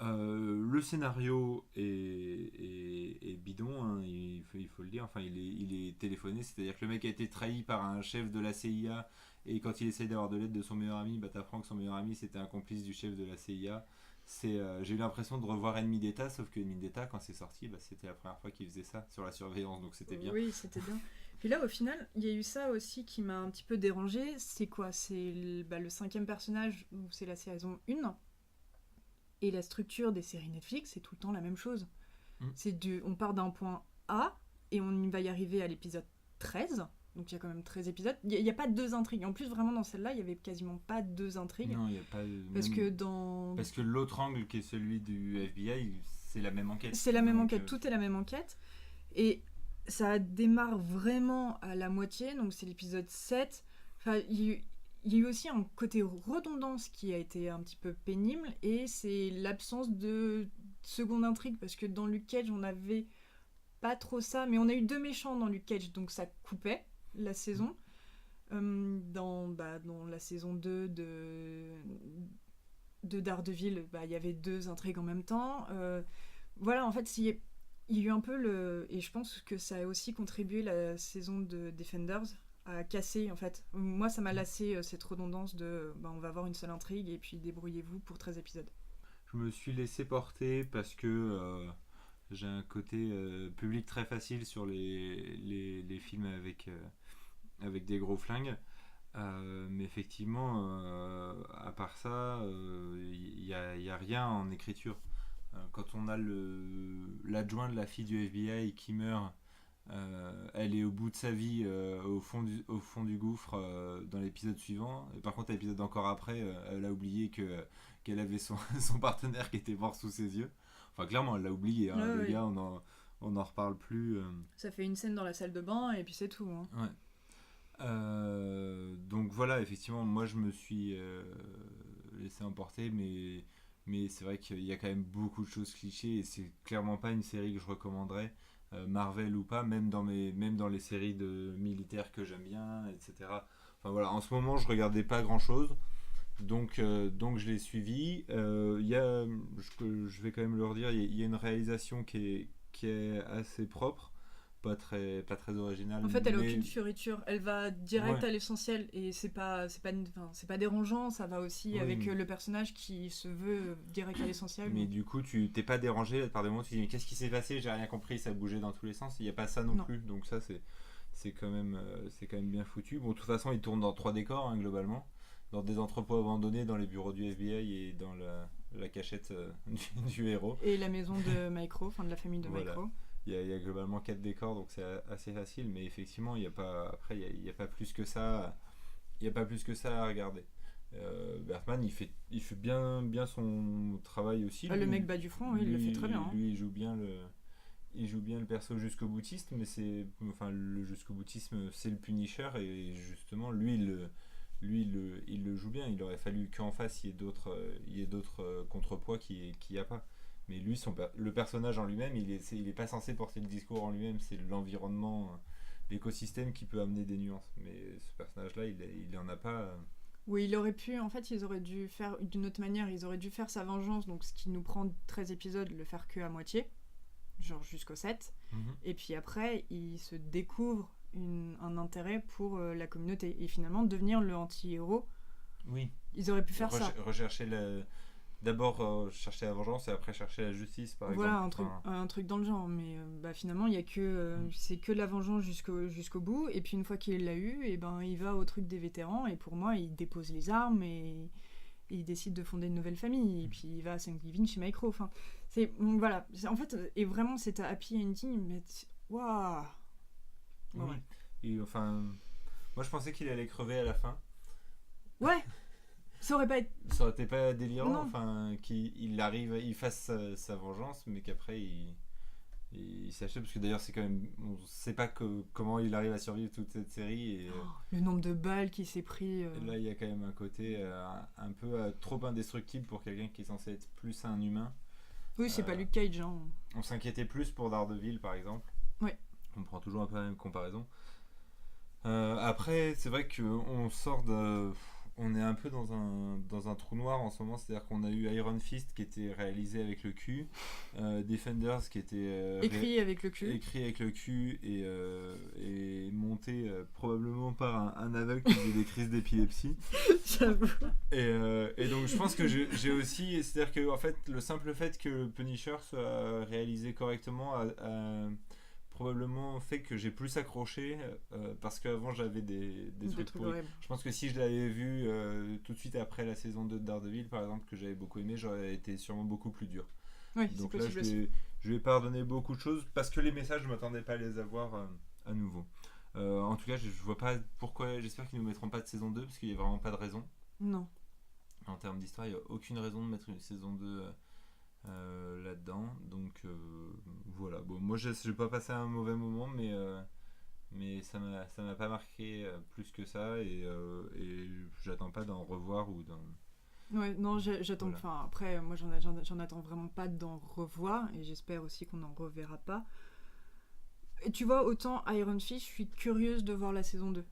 S2: Le scénario est bidon, hein, il faut le dire. Enfin, il est téléphoné, c'est-à-dire que le mec a été trahi par un chef de la CIA, et quand il essaye d'avoir de l'aide de son meilleur ami, bah t'apprends que son meilleur ami c'était un complice du chef de la CIA. J'ai eu l'impression de revoir Ennemi d'État, sauf que Ennemi d'État, quand c'est sorti, bah, c'était la première fois qu'il faisait ça sur la surveillance, donc c'était bien.
S1: Oui, c'était bien. Puis là, au final, il y a eu ça aussi qui m'a un petit peu dérangée. C'est quoi? C'est le 5e personnage, c'est la saison 1. Et la structure des séries Netflix, c'est tout le temps la même chose. On part d'un point A, et on va y arriver à l'épisode 13. Donc il y a quand même 13 épisodes. Il n'y a pas 2 intrigues. En plus, vraiment, dans celle-là, il n'y avait quasiment pas 2 intrigues.
S2: Non, il n'y a pas...
S1: Parce que
S2: l'autre angle, qui est celui du FBI, c'est la même enquête.
S1: C'est la même enquête, tout est la même enquête. Et ça démarre vraiment à la moitié, donc c'est l'épisode 7. Enfin, il y a eu aussi un côté redondance qui a été un petit peu pénible, et c'est l'absence de seconde intrigue, parce que dans Luke Cage, on n'avait pas trop ça, mais on a eu 2 méchants dans Luke Cage, donc ça coupait la saison. Dans la saison 2 de Daredevil, il y avait 2 intrigues en même temps. Voilà, en fait, il y a eu un peu et je pense que ça a aussi contribué, la saison de Defenders, à casser, en fait. Moi, ça m'a lassé, cette redondance de on va avoir une seule intrigue et puis débrouillez-vous pour 13 épisodes.
S2: Je me suis laissé porter parce que j'ai un côté public très facile sur les films avec des gros flingues. Mais effectivement, à part ça, il y a rien en écriture. Quand on a l'adjoint de la fille du FBI qui meurt, elle est au bout de sa vie, au fond du gouffre, dans l'épisode suivant. Et par contre, à l'épisode encore après, elle a oublié qu'elle avait son partenaire qui était mort sous ses yeux. Enfin, clairement, elle l'a oublié. Hein. Le gars, on n'en reparle plus.
S1: Ça fait une scène dans la salle de bain et puis c'est tout. Hein.
S2: Ouais. Donc voilà, effectivement, moi je me suis laissé emporter, mais c'est vrai qu'il y a quand même beaucoup de choses clichés, et c'est clairement pas une série que je recommanderais, Marvel ou pas, même dans les séries de militaires que j'aime bien, etc. Enfin voilà, en ce moment je regardais pas grand chose, donc je l'ai suivi. Je vais quand même le redire, il y a une réalisation qui est assez propre. Pas très originale.
S1: En fait, elle a aucune fioriture. Elle va direct à l'essentiel, et c'est pas dérangeant. Ça va aussi avec le personnage qui se veut direct à l'essentiel.
S2: Mais du coup, tu t'es pas dérangé par des moments. Tu dis mais qu'est-ce qui s'est passé? J'ai rien compris. Ça bougeait dans tous les sens. Il y a pas ça non plus. Donc ça, c'est quand même bien foutu. Bon, de toute façon, il tourne dans 3 décors, hein, globalement, dans des entrepôts abandonnés, dans les bureaux du FBI et dans la cachette du héros.
S1: Et la maison de Micro, enfin de la famille de Micro.
S2: y a globalement 4 décors, donc c'est assez facile, mais effectivement, il n'y a pas plus que ça. Il n'y a pas plus que ça à regarder. Bertman, il fait bien son travail aussi.
S1: Le mec bas du front, il le fait très bien.
S2: Lui, il joue bien le perso jusqu'au boutiste, mais le jusqu'au boutisme, c'est le Punisher, et justement, lui, il le joue bien. Il aurait fallu qu'en face, il y ait d'autres contrepoids qu'il n'y a pas. Mais lui, le personnage en lui-même, il est pas censé porter le discours en lui-même, c'est l'environnement, l'écosystème qui peut amener des nuances. Mais ce personnage-là, il en a pas.
S1: Oui, il aurait pu, en fait, ils auraient dû faire d'une autre manière, ils auraient dû faire sa vengeance, donc ce qui nous prend 13 épisodes, le faire que à moitié, genre jusqu'au 7. Et puis après, il se découvre un intérêt pour la communauté, et finalement devenir le anti-héros.
S2: Oui.
S1: Ils auraient pu faire ça.
S2: Rechercher d'abord chercher la vengeance et après chercher la justice, par exemple.
S1: Voilà, un truc dans le genre, mais finalement il y a que c'est que la vengeance jusqu'au bout, et puis une fois qu'il l'a eu, et il va au truc des vétérans, et pour moi il dépose les armes et il décide de fonder une nouvelle famille, et puis il va à Thanksgiving chez Micro. Enfin, donc voilà, en fait, et vraiment c'est un happy ending, mais waouh.
S2: Oui. Ouais. Et enfin, moi je pensais qu'il allait crever à la fin.
S1: Ouais. Ça aurait
S2: été pas délirant, non. Enfin, il fasse sa vengeance, mais qu'après il s'achète, parce que d'ailleurs c'est quand même, on sait pas comment il arrive à survivre toute cette série, et
S1: le nombre de balles qu'il s'est pris.
S2: Là il y a quand même un côté un peu trop indestructible pour quelqu'un qui est censé être plus un humain.
S1: Oui, c'est pas Luke Cage. Hein.
S2: On s'inquiétait plus pour Daredevil par exemple.
S1: Oui.
S2: On prend toujours un peu la même comparaison. Après c'est vrai qu'on sort de... On est un peu dans un trou noir en ce moment, c'est-à-dire qu'on a eu Iron Fist qui était réalisé avec le cul, Defenders qui était
S1: écrit avec le
S2: cul et monté probablement par un aveugle qui faisait des crises d'épilepsie.
S1: J'avoue.
S2: Et donc je pense que j'ai aussi, c'est-à-dire que en fait le simple fait que Punisher soit réalisé correctement a probablement fait que j'ai plus accroché, parce qu'avant j'avais des trucs pourris. Je pense que si je l'avais vu tout de suite après la saison 2 de Daredevil par exemple, que j'avais beaucoup aimé, j'aurais été sûrement beaucoup plus dur.
S1: Oui,
S2: donc là je lui ai pardonné beaucoup de choses parce que les messages je m'attendais pas à les avoir à nouveau. En tout cas je vois pas pourquoi, j'espère qu'ils nous mettront pas de saison 2 parce qu'il y a vraiment pas de raison.
S1: Non.
S2: En termes d'histoire il y a aucune raison de mettre une saison 2 là-dedans, donc voilà. Bon, moi j'ai pas passé un mauvais moment, mais ça m'a pas marqué plus que ça, et j'attends pas d'en revoir ou d'en...
S1: Ouais, non, j'attends. Voilà. Enfin, après, moi j'en attends vraiment pas d'en revoir, et j'espère aussi qu'on n'en reverra pas. Et tu vois, autant Iron Fist, je suis curieuse de voir la saison 2.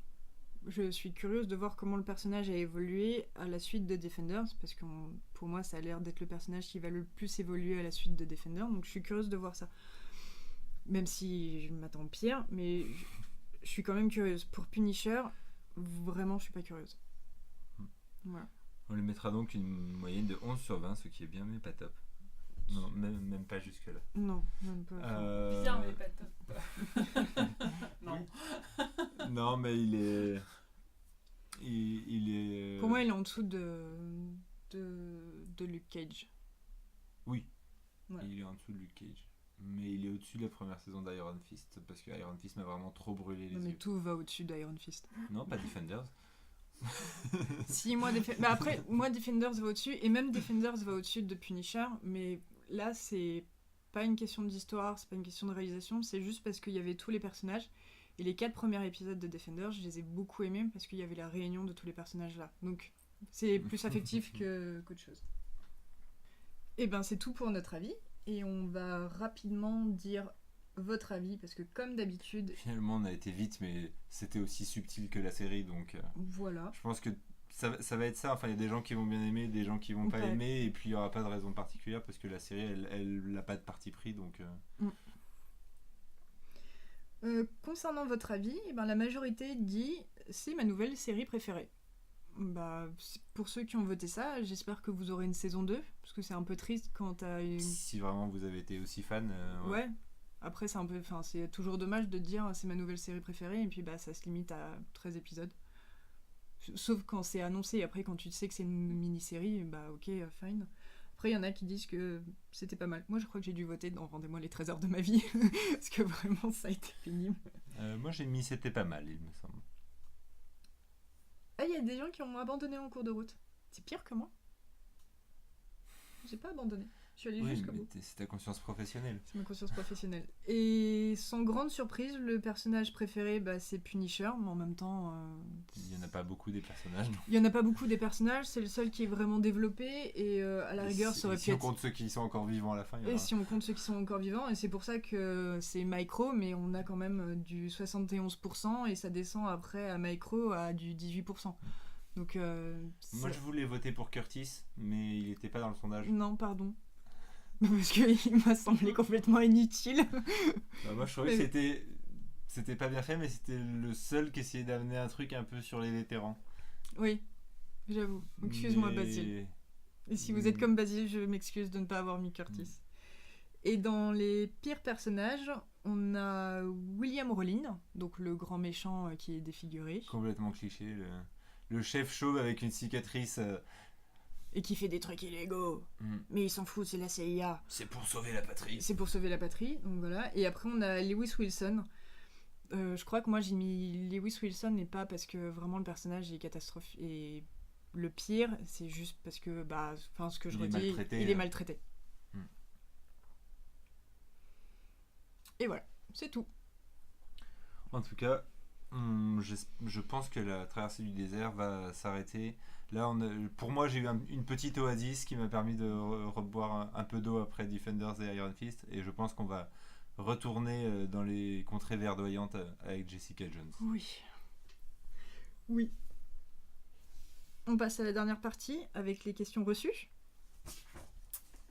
S1: Je suis curieuse de voir comment le personnage a évolué à la suite de Defenders, parce que pour moi ça a l'air d'être le personnage qui va le plus évoluer à la suite de Defenders, donc je suis curieuse de voir ça. Même si je m'attends pire, mais je suis quand même curieuse. Pour Punisher, vraiment je suis pas curieuse. Voilà.
S2: On lui mettra donc une moyenne de 11/20, ce qui est bien mais pas top. Non, même pas jusque là.
S1: Non, même pas.
S3: Bien mais pas top. Non.
S2: Non, mais il est...
S1: Pour moi, il est en dessous de Luke Cage.
S2: Oui,
S1: ouais.
S2: Il est en dessous de Luke Cage. Mais il est au-dessus de la première saison d'Iron Fist, parce que Iron Fist m'a vraiment trop brûlé les yeux.
S1: Mais tout va au-dessus d'Iron Fist.
S2: Non, pas Defenders.
S1: Si, moi, après, moi, Defenders va au-dessus, et même Defenders va au-dessus de Punisher, mais là, c'est pas une question d'histoire, c'est pas une question de réalisation, c'est juste parce qu'il y avait tous les personnages. Et les 4 premiers épisodes de Defenders, je les ai beaucoup aimés parce qu'il y avait la réunion de tous les personnages là. Donc c'est plus affectif qu'autre chose. Et ben c'est tout pour notre avis. Et on va rapidement dire votre avis parce que comme d'habitude...
S2: Finalement on a été vite, mais c'était aussi subtil que la série, donc...
S1: Voilà.
S2: Je pense que ça va être ça. Enfin il y a des gens qui vont bien aimer, des gens qui vont pas aimer, et puis il n'y aura pas de raison particulière parce que la série elle n'a pas de parti pris, donc...
S1: Concernant votre avis, la majorité dit c'est ma nouvelle série préférée. Pour ceux qui ont voté ça, j'espère que vous aurez une saison 2, parce que c'est un peu triste quand t'as une... Si
S2: vraiment vous avez été aussi fan.
S1: Ouais. Après c'est toujours dommage de dire c'est ma nouvelle série préférée et puis ça se limite à 13 épisodes. Sauf quand c'est annoncé, après quand tu sais que c'est une mini-série, ok, fine. Après, il y en a qui disent que c'était pas mal. Moi, je crois que j'ai dû voter dans Rendez-moi les trésors de ma vie. Parce que vraiment, ça a été pénible.
S2: Moi j'ai mis c'était pas mal, il me semble.
S1: Ah, il y a des gens qui ont abandonné en cours de route. C'est pire que moi. J'ai pas abandonné. Je suis allée
S2: Oui,
S1: jusqu'au
S2: mais
S1: bout.
S2: c'est ta conscience professionnelle.
S1: C'est ma conscience professionnelle. Et sans grande surprise, le personnage préféré, c'est Punisher, mais en même temps...
S2: Il y en a pas beaucoup des personnages.
S1: Il y en a pas beaucoup des personnages, c'est le seul qui est vraiment développé, et à la rigueur, ça aurait pu
S2: Si on
S1: être...
S2: compte ceux qui sont encore vivants à la fin, il y en
S1: Et
S2: a...
S1: si on compte ceux qui sont encore vivants, et c'est pour ça que c'est Micro, mais on a quand même du 71%, et ça descend après à Micro à du 18%. Donc...
S2: Moi je voulais voter pour Curtis, mais il était pas dans le sondage.
S1: Non, pardon. Parce qu'il m'a semblé complètement inutile.
S2: Moi je trouvais que c'était pas bien fait, mais c'était le seul qui essayait d'amener un truc un peu sur les vétérans.
S1: Oui, j'avoue. Excuse-moi, Basile. Et si vous êtes comme Basile, je m'excuse de ne pas avoir mis Curtis. Et dans les pires personnages, on a William Rollin, donc le grand méchant qui est défiguré.
S2: Complètement cliché, le chef chauve avec une cicatrice...
S1: Et qui fait des trucs illégaux. Mais il s'en fout, c'est la CIA.
S2: C'est pour sauver la patrie.
S1: C'est pour sauver la patrie, donc voilà. Et après, on a Lewis Wilson. Je crois que moi, j'ai mis Lewis Wilson, mais pas parce que vraiment le personnage est catastrophique. Et le pire, c'est juste parce que, ce que je redis, il est maltraité. Et voilà, c'est tout.
S2: En tout cas, je pense que la traversée du désert va s'arrêter. Là, pour moi, j'ai eu une petite oasis qui m'a permis de reboire un peu d'eau après Defenders et Iron Fist. Et je pense qu'on va retourner dans les contrées verdoyantes avec Jessica Jones.
S1: Oui. On passe à la dernière partie avec les questions reçues.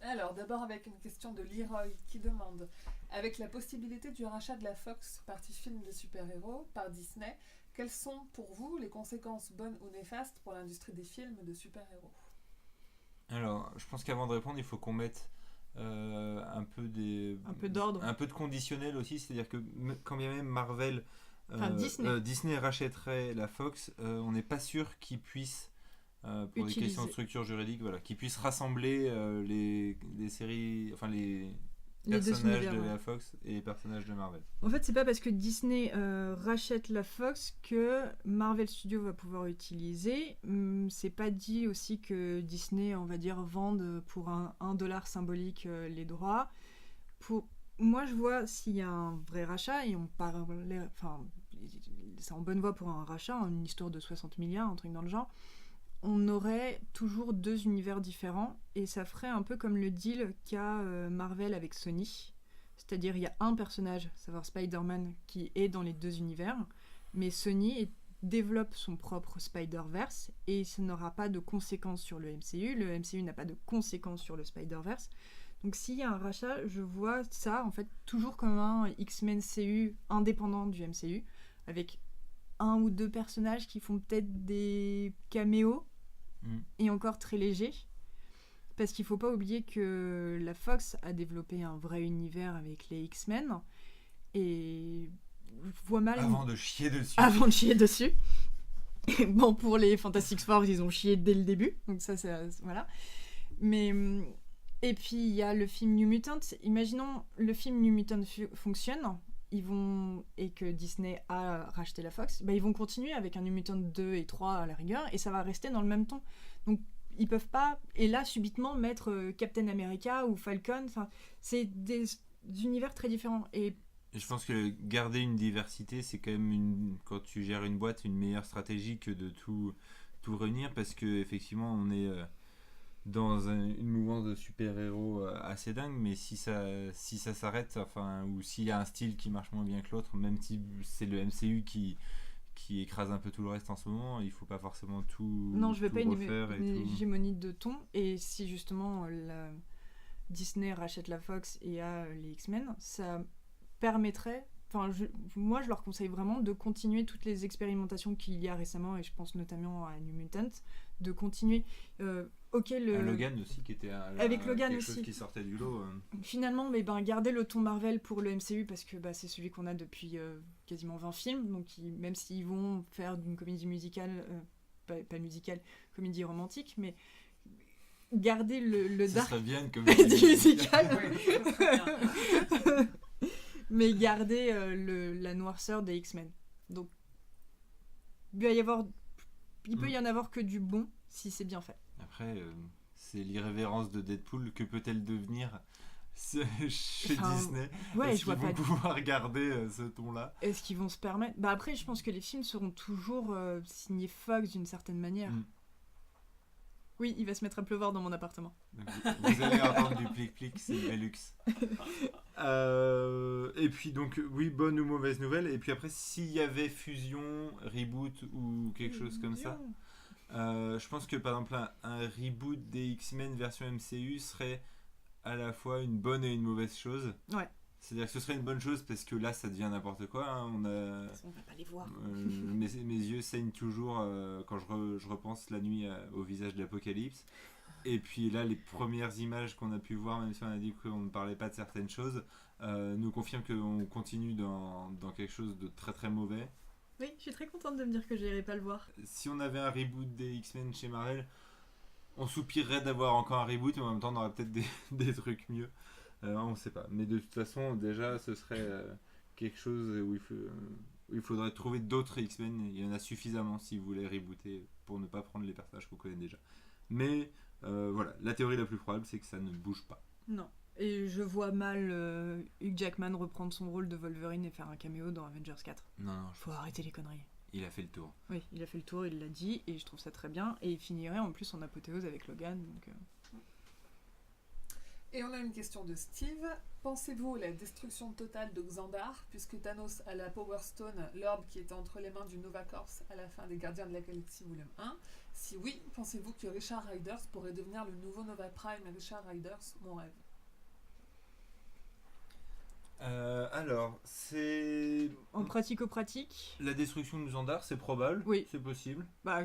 S3: Alors, d'abord avec une question de Leroy qui demande: avec la possibilité du rachat de la Fox, partie film de super-héros, par Disney, quelles sont pour vous les conséquences bonnes ou néfastes pour l'industrie des films de super-héros ?
S2: Alors, je pense qu'avant de répondre, il faut qu'on mette un peu
S1: d'ordre.
S2: Un peu de conditionnel aussi, c'est-à-dire que quand bien même Marvel,
S1: Disney
S2: rachèterait la Fox, on n'est pas sûr qu'ils puissent, pour des questions de structure juridique, qu'ils puissent rassembler les séries, enfin les personnages de la Fox et les personnages de Marvel.
S1: En fait, c'est pas parce que Disney rachète la Fox que Marvel Studios va pouvoir utiliser. C'est pas dit aussi que Disney, on va dire, vende pour un $1 symbolique les droits. Moi, je vois s'il y a un vrai rachat, et on parlait, c'est en bonne voie pour un rachat, une histoire de 60 milliards, un truc dans le genre. On aurait toujours deux univers différents, et ça ferait un peu comme le deal qu'a Marvel avec Sony. C'est-à-dire, il y a un personnage, à savoir Spider-Man, qui est dans les deux univers, mais Sony développe son propre Spider-Verse, et ça n'aura pas de conséquences sur le MCU. Le MCU n'a pas de conséquences sur le Spider-Verse. Donc s'il y a un rachat, je vois ça en fait toujours comme un X-Men CU indépendant du MCU, avec un ou deux personnages qui font peut-être des caméos, et encore très légers, parce qu'il faut pas oublier que la Fox a développé un vrai univers avec les X-Men, et je vois mal...
S2: Avant de chier dessus.
S1: Bon, pour les Fantastic Four, ils ont chié dès le début, donc ça, voilà. Mais... Et puis, il y a le film New Mutant. Imaginons, le film New Mutant fonctionne, et que Disney a racheté la Fox, ils vont continuer avec un New Mutant 2 et 3 à la rigueur, et ça va rester dans le même ton. Donc, ils peuvent pas, et là, subitement, mettre Captain America ou Falcon. C'est des univers très différents. Et
S2: je pense que garder une diversité, c'est quand même, quand tu gères une boîte, une meilleure stratégie que de tout réunir, parce qu'effectivement, on est dans une mouvance de super-héros assez dingue, mais si ça s'arrête, ou s'il y a un style qui marche moins bien que l'autre, même si c'est le MCU qui écrase un peu tout le reste en ce moment, il faut pas forcément tout refaire.
S1: Non, je veux pas une hégémonie de ton, et si justement Disney rachète la Fox et a les X-Men, ça permettrait... moi, je leur conseille vraiment de continuer toutes les expérimentations qu'il y a récemment, et je pense notamment à New Mutant, de continuer.
S2: Logan aussi, qui était
S1: avec Logan
S2: quelque
S1: aussi.
S2: Chose qui sortait du lot.
S1: Finalement, garder le ton Marvel pour le MCU, parce que c'est celui qu'on a depuis quasiment 20 films, donc même s'ils vont faire d'une comédie musicale, pas musicale, comédie romantique, mais garder le
S2: Ça
S1: dark
S2: serait bien comme
S1: du musical,
S3: Oui, très bien.
S1: mais garder la noirceur des X-Men. Donc, il peut y en avoir que du bon si c'est bien fait.
S2: Après, c'est l'irrévérence de Deadpool. Que peut-elle devenir chez
S1: Enfin,
S2: Disney?
S1: Ouais,
S2: Est-ce
S1: je vois
S2: qu'ils vont
S1: pas.
S2: pouvoir garder ce ton-là?
S1: Est-ce qu'ils vont se permettre? Bah après, je pense que les films seront toujours signés Fox d'une certaine manière.
S2: Mm.
S1: Oui, il va se mettre à pleuvoir dans mon appartement.
S2: Donc, vous allez entendre du plic-plic, c'est Velux. Et puis donc, oui, bonne ou mauvaise nouvelle. Et puis après, s'il y avait fusion, reboot ou quelque chose comme ça, je pense que par exemple un reboot des X-Men version MCU serait à la fois une bonne et une mauvaise chose.
S1: Ouais.
S2: C'est-à-dire que ce serait une bonne chose parce que là ça devient n'importe quoi. Hein.
S1: On va pas les voir.
S2: Mes yeux saignent toujours quand je repense la nuit au visage d'Apocalypse. Et puis là, les premières images qu'on a pu voir, même si on a dit qu'on ne parlait pas de certaines choses, nous confirment qu'on continue dans quelque chose de très très mauvais.
S1: Oui, je suis très contente de me dire que j'irai pas le voir.
S2: Si on avait un reboot des X-Men chez Marvel, on soupirerait d'avoir encore un reboot, mais en même temps on aurait peut-être des trucs mieux. On sait pas. Mais de toute façon, déjà, ce serait quelque chose où il faudrait trouver d'autres X-Men. Il y en a suffisamment si vous voulez rebooter pour ne pas prendre les personnages qu'on connaît déjà. Mais voilà, la théorie la plus probable, c'est que ça ne bouge pas.
S1: Non. Et je vois mal Hugh Jackman reprendre son rôle de Wolverine et faire un caméo dans Avengers 4.
S2: Non,
S1: Faut arrêter les conneries.
S2: il a fait le tour.
S1: Oui, il a fait le tour, il l'a dit, et je trouve ça très bien. Et il finirait en plus en apothéose avec Logan. Donc,
S3: Et on a une question de Steve. Pensez-vous à la destruction totale de Xandar, puisque Thanos a la Power Stone, l'orbe qui était entre les mains du Nova Corps à la fin des Gardiens de la Galaxie volume 1? Si oui, pensez-vous que Richard Riders pourrait devenir le nouveau Nova Prime Richard Riders? Mon rêve.
S2: Alors, c'est...
S1: en pratico-pratique,
S2: La destruction de Xandar, c'est probable.
S1: Oui.
S2: C'est possible.
S1: bah,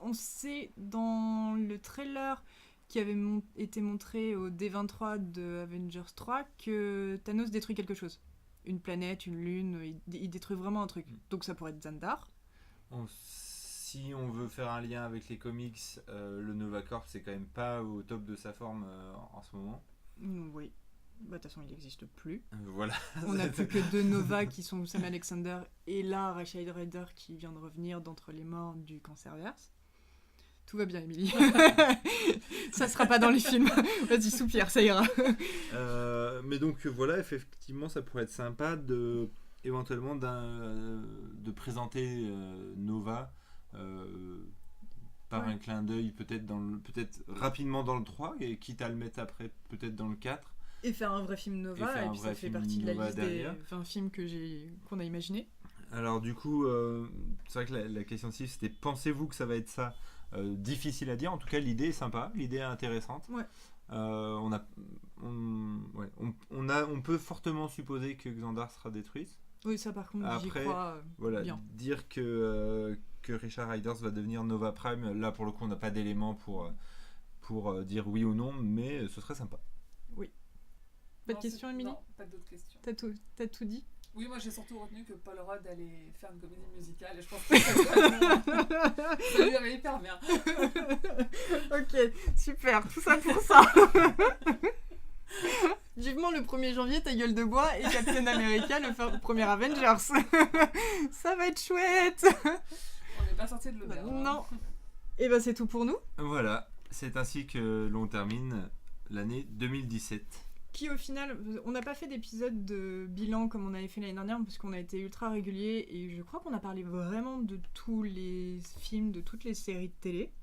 S1: on sait dans le trailer qui avait été montré au D23 de Avengers 3 que Thanos détruit quelque chose. Une planète, une lune, il détruit vraiment un truc. Donc ça pourrait être Xandar.
S2: Si on veut faire un lien avec les comics, le Nova Corps, c'est quand même pas au top de sa forme en ce moment.
S1: Oui. Bah, de toute façon, il n'existe plus.
S2: Voilà.
S1: On n'a plus que deux Nova qui sont Sam Alexander et là, Rashid Rider qui vient de revenir d'entre les morts du Cancerverse. Tout va bien, Émilie. Ça sera pas dans les films. Vas-y, soupire, ça ira.
S2: Mais donc voilà, effectivement, ça pourrait être sympa éventuellement de présenter Nova par un clin d'œil peut-être rapidement dans le 3 et quitte à le mettre après peut-être dans le 4.
S1: Et faire un vrai film Nova, et puis ça fait partie de la liste des 20 films qu'on a imaginé.
S2: Alors du coup, c'est vrai que la question de Steve, c'était pensez-vous que ça va être ça? Difficile à dire, en tout cas l'idée est sympa, l'idée est intéressante.
S1: Ouais.
S2: On peut fortement supposer que Xandar sera détruite.
S1: Oui, ça par contre, j'y
S2: Après,
S1: crois
S2: voilà,
S1: bien.
S2: dire que Richard Riders va devenir Nova Prime, là pour le coup on n'a pas d'éléments pour dire oui ou non, mais ce serait sympa.
S1: Pas de
S3: Non,
S1: questions, Émilie?
S3: Non, pas d'autres questions.
S1: T'as tout dit?
S3: Oui, moi j'ai surtout retenu que Paul Rudd allait faire une comédie musicale et je pense que ça lui irait hyper bien.
S1: Ok, super, tout ça pour ça. Vivement le 1er janvier, ta gueule de bois et Captain America, le premier Avengers. Ça va être chouette.
S3: On n'est pas sorti de l'auberge.
S1: Non. Et ben c'est tout pour nous.
S2: Voilà, c'est ainsi que l'on termine l'année 2017.
S1: Qui au final, on n'a pas fait d'épisode de bilan comme on avait fait l'année dernière parce qu'on a été ultra régulier et je crois qu'on a parlé vraiment de tous les films, de toutes les séries de télé.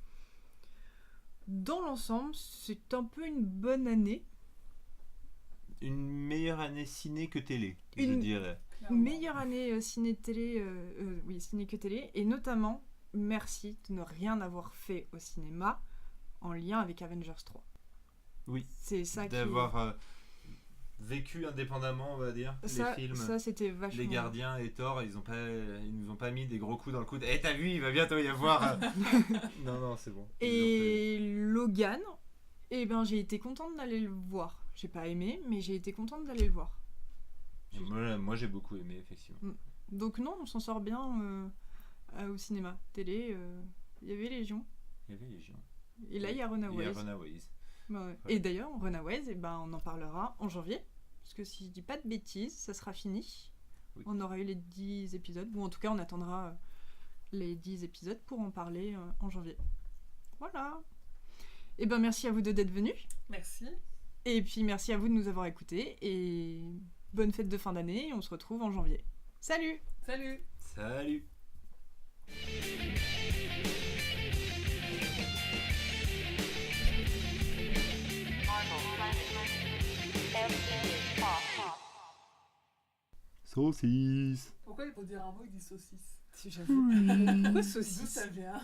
S1: Dans l'ensemble, c'est un peu une bonne année.
S2: Une meilleure année ciné que télé, je dirais.
S3: Clairement.
S1: Meilleure année ciné-télé, oui, ciné que télé, et notamment, merci de ne rien avoir fait au cinéma en lien avec Avengers 3.
S2: Oui,
S1: c'est ça
S2: d'avoir vécu indépendamment, on va dire, les films.
S1: Ça, c'était vachement...
S2: Les Gardiens et Thor, ils nous ont pas mis des gros coups dans le coude. Eh, t'as vu, il va bientôt y avoir... non, c'est bon.
S1: Et Logan, eh ben, j'ai été contente d'aller le voir. J'ai pas aimé, mais j'ai été contente d'aller le voir.
S2: Moi, j'ai beaucoup aimé, effectivement.
S1: Donc non, on s'en sort bien au cinéma. Télé, il y avait Légion.
S2: Il y avait Légion.
S1: Et là, il y a
S2: Il y a
S1: Runaways.
S2: Runaways.
S1: Bah ouais. Et d'ailleurs, Runaways, eh ben, on en parlera en janvier. Parce que si je dis pas de bêtises, ça sera fini.
S2: Oui.
S1: On aura eu les 10 épisodes. Ou en tout cas, on attendra les 10 épisodes pour en parler en janvier. Voilà. Et ben merci à vous deux d'être venus.
S3: Merci.
S1: Et puis merci à vous de nous avoir écoutés. Et bonne fête de fin d'année. On se retrouve en janvier. Salut!
S3: Salut.
S2: Salut. Saucisse.
S3: Pourquoi il faut dire un mot, il dit saucisse?
S1: J'avoue. Pourquoi
S3: D'où
S1: saucisse?
S3: ça vient?